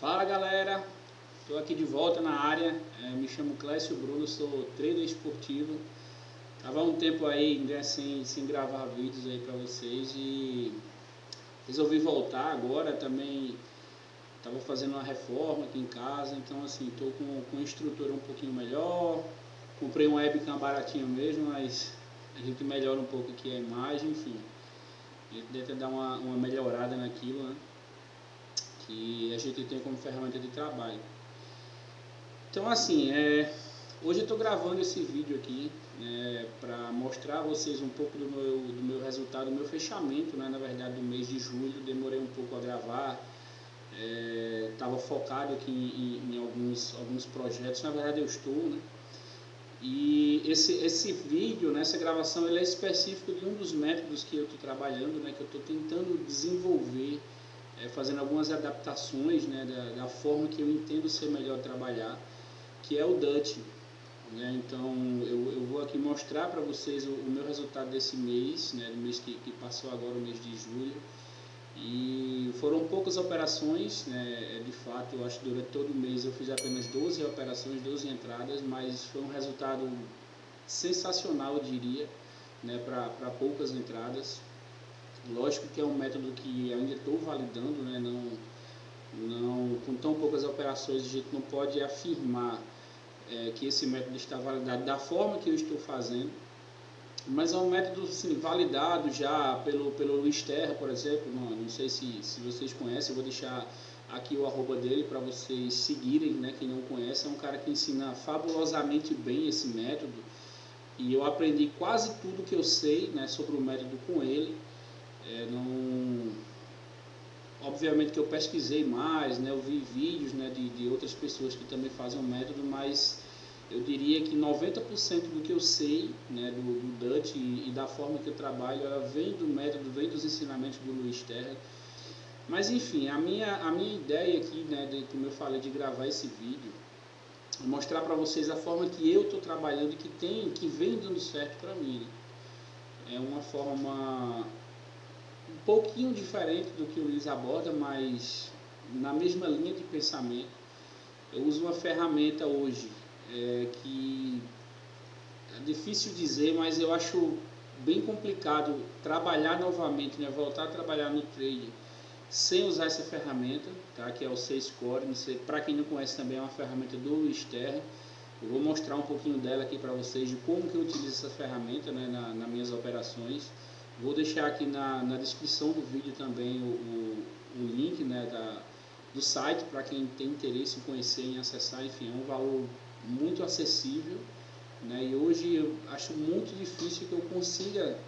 Fala galera, estou aqui de volta na área, me chamo Clécio Bruno, sou trader esportivo. Tava um tempo aí, né, sem gravar vídeos aí para vocês e resolvi voltar agora. Também estava fazendo uma reforma aqui em casa, então assim, estou com uma estrutura um pouquinho melhor. Comprei um webcam baratinho mesmo, mas a gente melhora um pouco aqui a imagem, enfim. A gente deve dar uma melhorada naquilo, né, que a gente tem como ferramenta de trabalho. Então assim, hoje eu estou gravando esse vídeo aqui, né, para mostrar a vocês um pouco do meu resultado, do meu fechamento, né, na verdade do mês de julho. Demorei um pouco a gravar, estava focado aqui em alguns projetos, na verdade eu estou, né, e esse vídeo, né, essa gravação, ele é específico de um dos métodos que eu estou trabalhando, né, que eu estou tentando desenvolver, fazendo algumas adaptações, né, da forma que eu entendo ser melhor trabalhar, que é o Dutch, né? Então eu vou aqui mostrar para vocês o meu resultado desse mês, né, do mês que passou agora, o mês de julho. E foram poucas operações, né, de fato. Eu acho que durante todo o mês eu fiz apenas 12 operações, 12 entradas, mas foi um resultado sensacional, eu diria, né, para poucas entradas. Lógico que é um método que ainda estou validando, né, não, com tão poucas operações a gente não pode afirmar que esse método está validado da forma que eu estou fazendo, mas é um método assim, validado já pelo Luiz Terra, por exemplo. Não sei se vocês conhecem, eu vou deixar aqui o arroba dele para vocês seguirem, né? Quem não conhece, é um cara que ensina fabulosamente bem esse método, e eu aprendi quase tudo que eu sei, né, sobre o método com ele. Não, obviamente que eu pesquisei mais, né, eu vi vídeos, né, de outras pessoas que também fazem o método, mas eu diria que 90% do que eu sei, né, do Dutch e da forma que eu trabalho, ela vem do método, vem dos ensinamentos do Luiz Terra. Mas enfim, a minha ideia aqui, né, como eu falei, de gravar esse vídeo, é mostrar para vocês a forma que eu estou trabalhando e que vem dando certo para mim. É uma forma um pouquinho diferente do que o Luiz aborda, mas na mesma linha de pensamento. Eu uso uma ferramenta hoje que é difícil dizer, mas eu acho bem complicado trabalhar novamente, né, voltar a trabalhar no trade sem usar essa ferramenta, tá, que é o C-Score. Para quem não conhece, também é uma ferramenta do Luiz Terra. Eu vou mostrar um pouquinho dela aqui para vocês, de como que eu utilizo essa ferramenta, né, nas minhas operações. Vou deixar aqui na descrição do vídeo também o link, né, do site, para quem tem interesse em conhecer, em acessar. Enfim, é um valor muito acessível, né, e hoje eu acho muito difícil que eu consiga,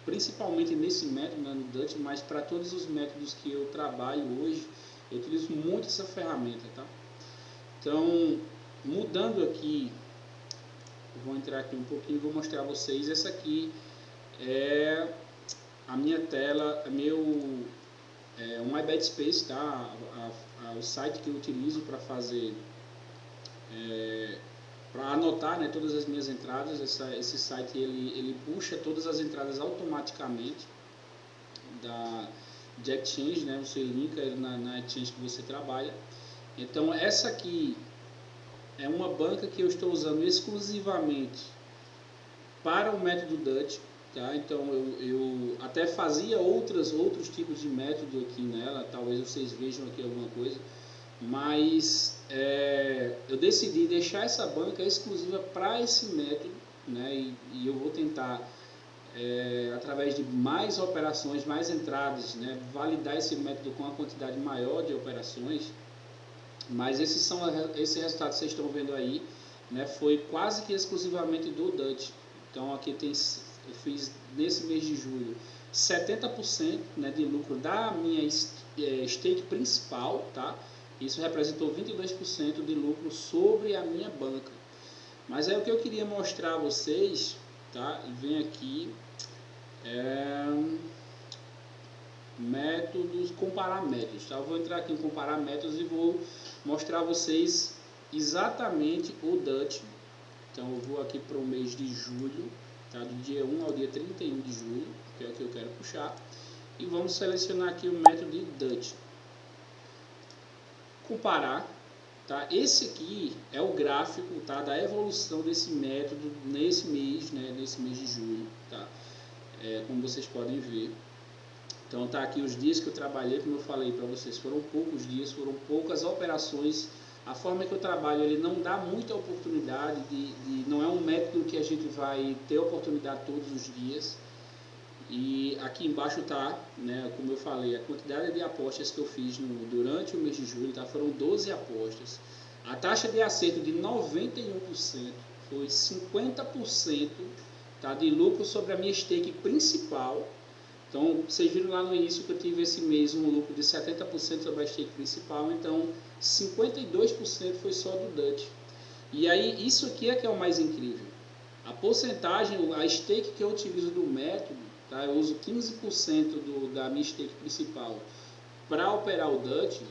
principalmente nesse método, né, no Dutch, mas para todos os métodos que eu trabalho hoje, eu utilizo muito essa ferramenta, tá? Então, mudando aqui, vou entrar aqui um pouquinho e vou mostrar a vocês. Essa aqui é a minha tela, um iBetSpace, tá? O site que eu utilizo para fazer, para anotar, né, todas as minhas entradas. Esse site ele puxa todas as entradas automaticamente de exchange, né? Você linka ele na exchange que você trabalha. Então essa aqui é uma banca que eu estou usando exclusivamente para o método Dutch, tá? Então eu até fazia outros tipos de método aqui nela, talvez vocês vejam aqui alguma coisa, mas eu decidi deixar essa banca exclusiva para esse método, né? E eu vou tentar, através de mais operações, mais entradas, né, validar esse método com uma quantidade maior de operações. Mas esse resultado que vocês estão vendo aí, né, foi quase que exclusivamente do Dutch. Então aqui eu fiz nesse mês de julho 70%, né, de lucro da minha stake principal, tá? Isso representou 22% de lucro sobre a minha banca. Mas é o que eu queria mostrar a vocês, tá? Vem aqui, métodos, comparar métodos, tá? Eu vou entrar aqui em comparar métodos e vou mostrar a vocês exatamente o Dutch. Então eu vou aqui para o mês de julho, tá? Do dia 1 ao dia 31 de julho, que é o que eu quero puxar, e vamos selecionar aqui o método de Dutch. comparar, tá? Esse aqui é o gráfico, tá, da evolução desse método nesse mês, né, nesse mês de julho, tá? Como vocês podem ver. Então tá aqui os dias que eu trabalhei, como eu falei para vocês, foram poucos dias, foram poucas operações. A forma que eu trabalho, ele não dá muita oportunidade, não é um método que a gente vai ter oportunidade todos os dias. E aqui embaixo tá, né, como eu falei, a quantidade de apostas que eu fiz durante o mês de julho, tá, foram 12 apostas. A taxa de acerto de 91% foi 50%, tá, de lucro sobre a minha stake principal. Então, vocês viram lá no início que eu tive esse mês um lucro de 70% sobre a stake principal, então 52% foi só do Dutch. E aí, isso aqui é que é o mais incrível. A porcentagem, a stake que eu utilizo do método, tá? Eu uso 15% da minha stake principal para operar o Dutch.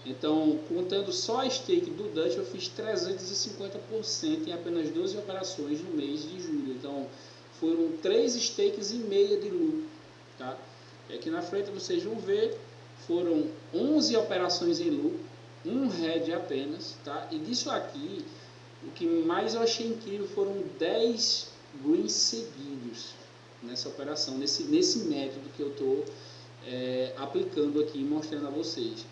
Então, contando só a stake do Dutch, eu fiz 350% em apenas 12 operações no mês de julho. Então, foram 3 stakes e meia de lucro. Tá? E aqui na frente vocês vão ver, foram 11 operações em lucro, um head apenas, tá? E disso aqui, o que mais eu achei incrível foram 10 greens seguidos nessa operação, nesse método que eu estou aplicando aqui e mostrando a vocês.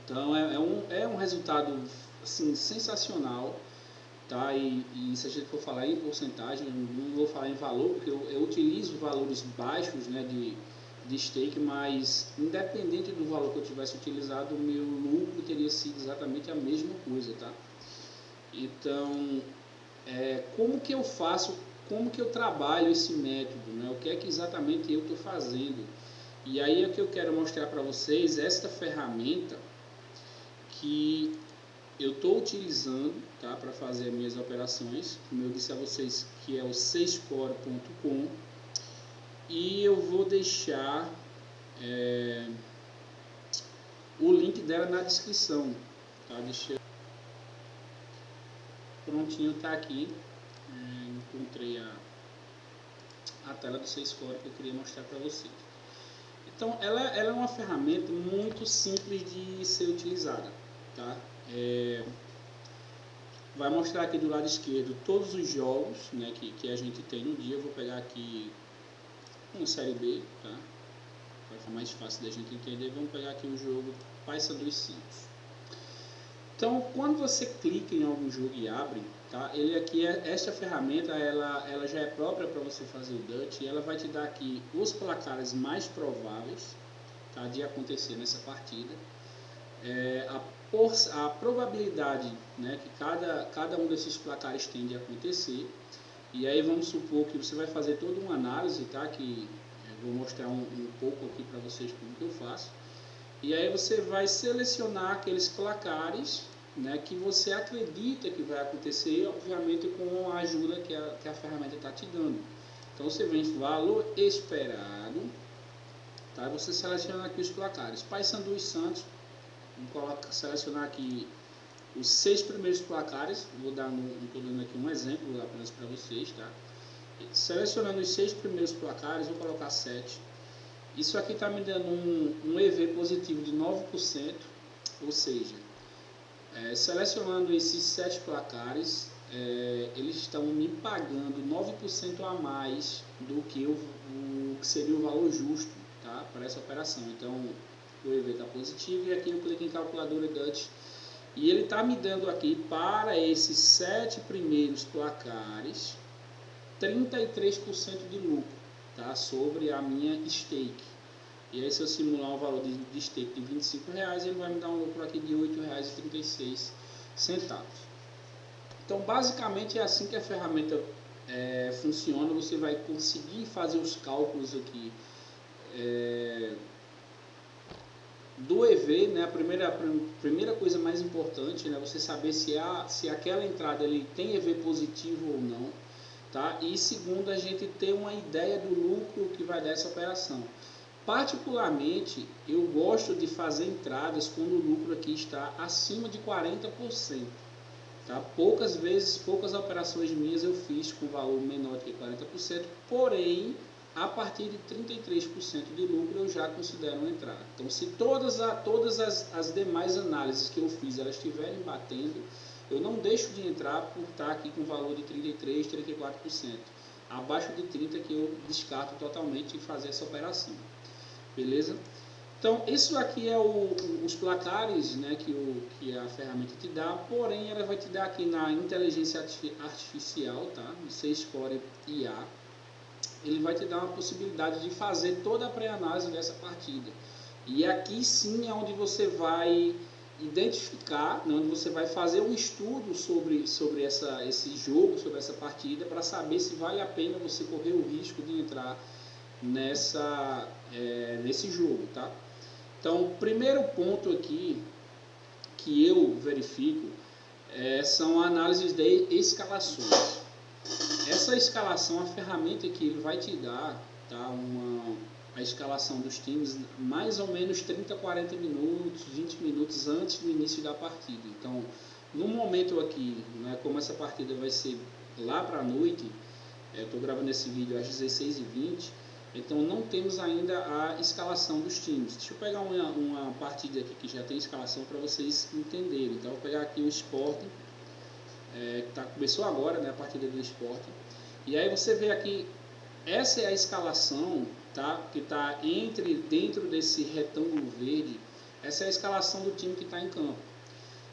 Então é um resultado assim, sensacional. Tá? E se a gente for falar em porcentagem, eu não vou falar em valor, porque eu utilizo valores baixos, né, de stake, mas independente do valor que eu tivesse utilizado, o meu lucro teria sido exatamente a mesma coisa. Tá? Então, como que eu faço, como que eu trabalho esse método, né? O que é que exatamente eu estou fazendo? E aí é que eu quero mostrar para vocês esta ferramenta que eu estou utilizando, tá, para fazer as minhas operações, como eu disse a vocês, que é o cscore.com, e eu vou deixar o link dela na descrição, tá? Prontinho, tá aqui. Encontrei a tela do cscore que eu queria mostrar para vocês. Então, ela é uma ferramenta muito simples de ser utilizada, tá? Vai mostrar aqui do lado esquerdo todos os jogos, né, que a gente tem no dia. Eu vou pegar aqui uma série B, tá? Vai ficar mais fácil da gente entender. Vamos pegar aqui o jogo Paysandu e Santos. Então, quando você clica em algum jogo e abre, tá? Ele aqui, esta ferramenta, ela já é própria para você fazer o Dutch, e ela vai te dar aqui os placares mais prováveis, tá, de acontecer nessa partida. A probabilidade, né, que cada um desses placares tem de acontecer. E aí vamos supor que você vai fazer toda uma análise, tá, que eu vou mostrar um pouco aqui para vocês como que eu faço. E aí você vai selecionar aqueles placares, né, que você acredita que vai acontecer, obviamente com a ajuda que a ferramenta está te dando. Então você vem em valor esperado, tá? Você seleciona aqui os placares. Paysandu e Santos. Vamos selecionar aqui os 6 primeiros placares. Estou dando aqui um exemplo apenas para vocês, tá? Selecionando os 6 primeiros placares, vou colocar 7. Isso aqui está me dando um EV positivo de 9%, ou seja, selecionando esses 7 placares, eles estão me pagando 9% a mais do que o que seria o valor justo, tá, para essa operação. Então, o EV está positivo, e aqui eu clico em calculadora Dutch e ele está me dando aqui para esses 7 primeiros placares 33% de lucro, tá, sobre a minha stake. E aí, se eu simular um valor de stake de R$25, ele vai me dar um lucro aqui de R$8,36. Então, basicamente é assim que a ferramenta funciona. Você vai conseguir fazer os cálculos aqui do EV, né? A primeira coisa mais importante, né? Você saber se aquela entrada ele tem EV positivo ou não, tá? E segundo, a gente ter uma ideia do lucro que vai dar essa operação. Particularmente, eu gosto de fazer entradas quando o lucro aqui está acima de 40%. Tá? Poucas operações minhas eu fiz com valor menor de 40%, porém a partir de 33% de lucro eu já considero uma entrada. Então, se todas as demais análises que eu fiz elas estiverem batendo, eu não deixo de entrar por estar aqui com valor de 33%, 34%. Abaixo de 30% que eu descarto totalmente e fazer essa operação. Beleza? Então, isso aqui é os placares, né, que a ferramenta te dá, porém ela vai te dar aqui na inteligência artificial, tá? No C-Score IA, ele vai te dar uma possibilidade de fazer toda a pré-análise dessa partida. E aqui sim é onde você vai identificar, né, onde você vai fazer um estudo sobre esse jogo, sobre essa partida, para saber se vale a pena você correr o risco de entrar nesse jogo, tá? Então, o primeiro ponto aqui que eu verifico são análises de escalações. Essa escalação, a ferramenta que ele vai te dar, tá? A escalação dos times mais ou menos 30, 40 minutos, 20 minutos antes do início da partida. Então, no momento aqui, né, como essa partida vai ser lá para a noite, eu estou gravando esse vídeo às 16h20, então não temos ainda a escalação dos times. Deixa eu pegar uma partida aqui que já tem escalação para vocês entenderem. Então, eu vou pegar aqui o Sporting, começou agora, né, a partida do Sporting. E aí você vê aqui, essa é a escalação, tá, que está dentro desse retângulo verde. Essa é a escalação do time que está em campo.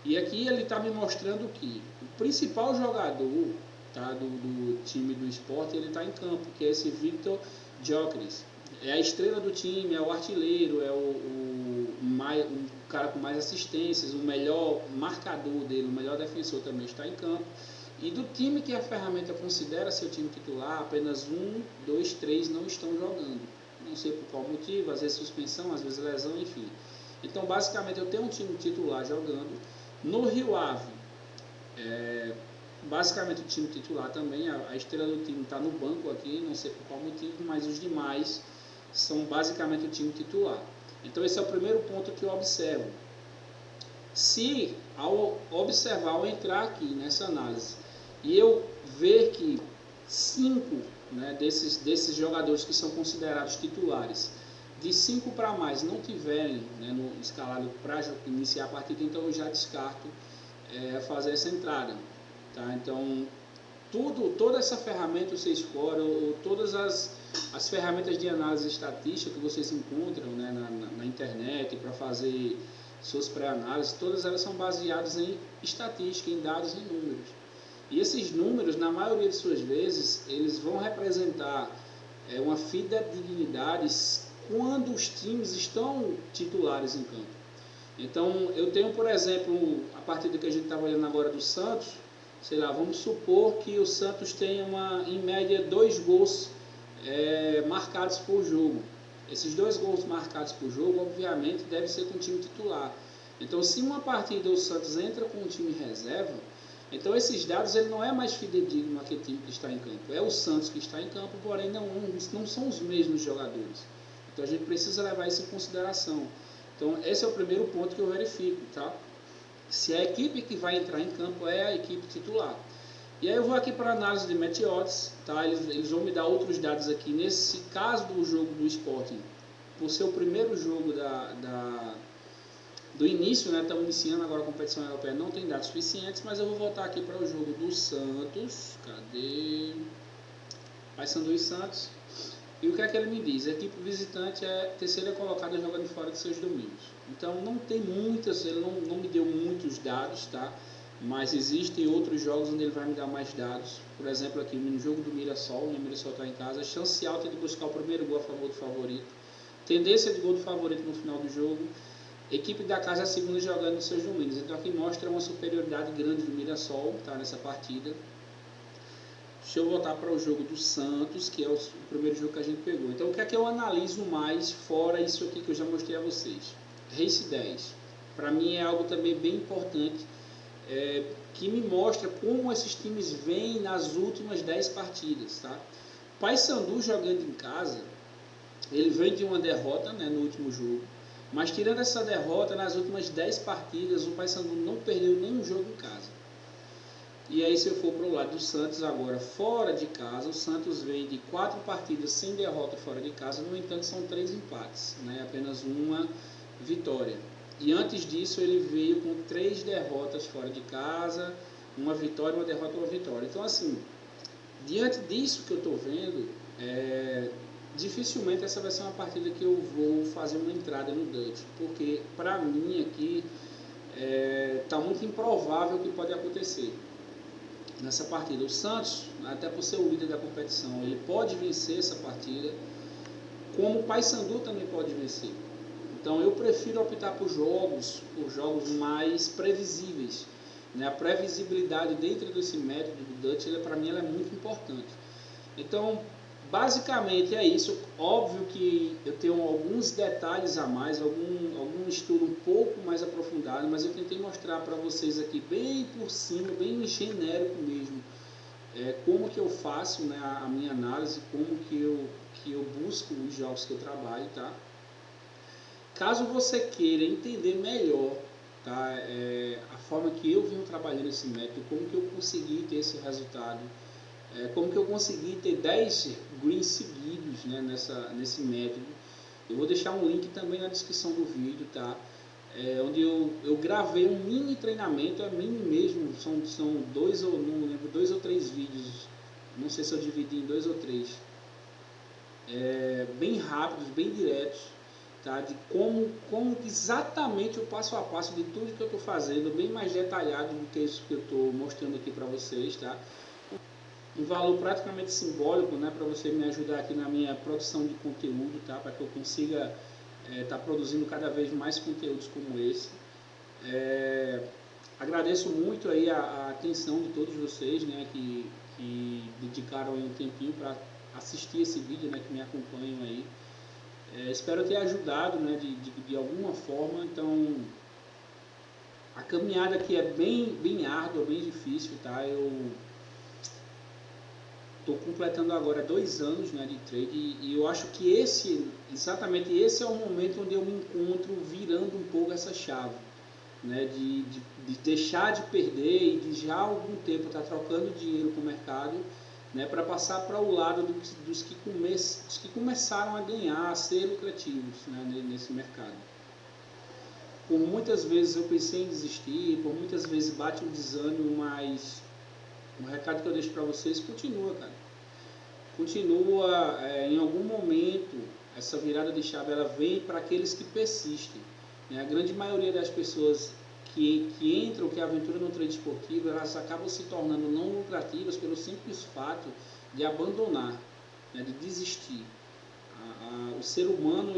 E aqui ele está me mostrando que o principal jogador, tá, do time do Sporting, ele está em campo, que é esse Victor Gyökeres. É a estrela do time, é o artilheiro, é o cara com mais assistências, o melhor marcador dele, o melhor defensor também está em campo. E do time que a ferramenta considera seu time titular, apenas 1, 2, 3 não estão jogando. Não sei por qual motivo, às vezes suspensão, às vezes lesão, enfim. Então, basicamente, eu tenho um time titular jogando. No Rio Ave, basicamente o time titular também, a estrela do time está no banco aqui, não sei por qual motivo, mas os demais são basicamente o time titular. Então, esse é o primeiro ponto que eu observo. Se, ao observar, ao entrar aqui nessa análise, e eu ver que 5, né, desses jogadores que são considerados titulares, de 5 para mais não tiverem, né, no escalado para iniciar a partida, então eu já descarto fazer essa entrada. Tá? Então, toda essa ferramenta, o C-Score, ou todas as ferramentas de análise estatística que vocês encontram, né, na internet para fazer suas pré-análises, todas elas são baseadas em estatística, em dados e números. E esses números, na maioria de suas vezes, eles vão representar uma fidedignidade quando os times estão titulares em campo. Então, eu tenho, por exemplo, a partida que a gente estava olhando agora do Santos, sei lá, vamos supor que o Santos tenha em média 2 gols marcados por jogo. Esses 2 gols marcados por jogo, obviamente, devem ser com o time titular. Então, se uma partida o Santos entra com um time reserva, então esses dados ele não é mais fidedigno aquele time que está em campo. É o Santos que está em campo, porém não são os mesmos jogadores. Então, a gente precisa levar isso em consideração. Então, esse é o primeiro ponto que eu verifico, tá? Se a equipe que vai entrar em campo é a equipe titular. E aí eu vou aqui para a análise de match odds, tá? Eles vão me dar outros dados aqui. Nesse caso do jogo do Sporting, por ser o primeiro jogo do início, né? Estamos iniciando agora a competição europeia, não tem dados suficientes, mas eu vou voltar aqui para o jogo do Santos. Cadê? Paysandu e Santos. E o que é que ele me diz? A equipe visitante é terceira colocada jogando fora de seus domínios. Então não tem muitas, ele não me deu muitos dados, tá? Mas existem outros jogos onde ele vai me dar mais dados. Por exemplo, aqui no jogo do Mirassol, o Mirassol está em casa, chance alta de buscar o primeiro gol a favor do favorito. Tendência de gol do favorito no final do jogo. Equipe da casa a segunda jogando nos seus domínios. Então aqui mostra uma superioridade grande do Mirassol, tá, nessa partida. Deixa eu voltar para o jogo do Santos, que é o primeiro jogo que a gente pegou. Então, o que é que eu analiso mais, fora isso aqui que eu já mostrei a vocês? Race 10. Para mim é algo também bem importante, que me mostra como esses times vêm nas últimas 10 partidas. Tá? Paysandu jogando em casa, ele vem de uma derrota, né, no último jogo. Mas tirando essa derrota, nas últimas 10 partidas, o Paysandu não perdeu nenhum jogo em casa. E aí, se eu for para o lado do Santos agora, fora de casa, o Santos vem de 4 partidas sem derrota fora de casa, no entanto são 3 empates, né? Apenas uma vitória. E antes disso ele veio com 3 derrotas fora de casa, uma vitória, uma derrota, uma vitória. Então assim, diante disso que eu estou vendo, dificilmente essa vai ser uma partida que eu vou fazer uma entrada no Dutch, porque para mim aqui está muito improvável o que pode acontecer nessa partida. O Santos, até por ser o líder da competição, ele pode vencer essa partida, como o Paysandu também pode vencer. Então eu prefiro optar por jogos mais previsíveis, né? A previsibilidade dentro desse método do Dutch, para mim, ela é muito importante. Então, basicamente é isso. Óbvio que eu tenho alguns detalhes a mais, algum estudo um pouco mais aprofundado, mas eu tentei mostrar para vocês aqui bem por cima, bem genérico mesmo, como que eu faço, né, a minha análise, como que eu busco os jogos que eu trabalho, tá? Caso você queira entender melhor, tá, a forma que eu venho trabalhando esse método, como que eu consegui ter esse resultado, como que eu consegui ter 10 greens seguidos, né, nesse método, eu vou deixar um link também na descrição do vídeo, tá? Onde eu gravei um mini treinamento, mini mesmo, são 2 ou não lembro, 2 ou 3 vídeos, não sei se eu dividi em 2 ou 3, bem rápidos, bem diretos, tá? De como exatamente o passo a passo de tudo que eu estou fazendo, bem mais detalhado do que isso que eu estou mostrando aqui para vocês, tá? Um valor praticamente simbólico, né, para você me ajudar aqui na minha produção de conteúdo, tá? Para que eu consiga estar produzindo cada vez mais conteúdos como esse. Agradeço muito aí a atenção de todos vocês, né, que dedicaram aí um tempinho para assistir esse vídeo, né, que me acompanham aí. Espero ter ajudado, né, de alguma forma. Então, a caminhada aqui é bem árdua, bem difícil, tá? Eu estou completando agora 2 anos, né, de trade, e eu acho que exatamente esse é o momento onde eu me encontro virando um pouco essa chave, né, de deixar de perder e de já há algum tempo estar trocando dinheiro com o mercado, né, para passar para o lado dos que começaram a ganhar, a ser lucrativos, né, nesse mercado. Por muitas vezes eu pensei em desistir, por muitas vezes bate um desânimo, mas o recado que eu deixo para vocês continua, cara. Continua, em algum momento, essa virada de chave ela vem para aqueles que persistem, né? A grande maioria das pessoas que entram, que aventuram no trade esportivo, elas acabam se tornando não lucrativas pelo simples fato de abandonar, né, de desistir. O ser humano,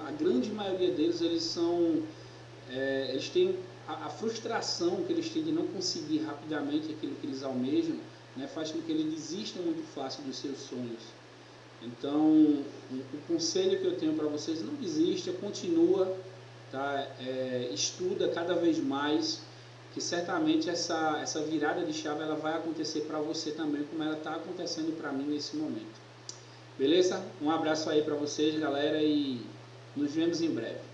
a grande maioria deles, eles têm a frustração que eles têm de não conseguir rapidamente aquilo que eles almejam, né, faz com que eles desistam muito fácil dos seus sonhos. Então, o conselho que eu tenho para vocês: não desista, continua, tá? Estuda cada vez mais, que certamente essa virada de chave ela vai acontecer para você também, como ela está acontecendo para mim nesse momento. Beleza? Um abraço aí para vocês, galera, e nos vemos em breve.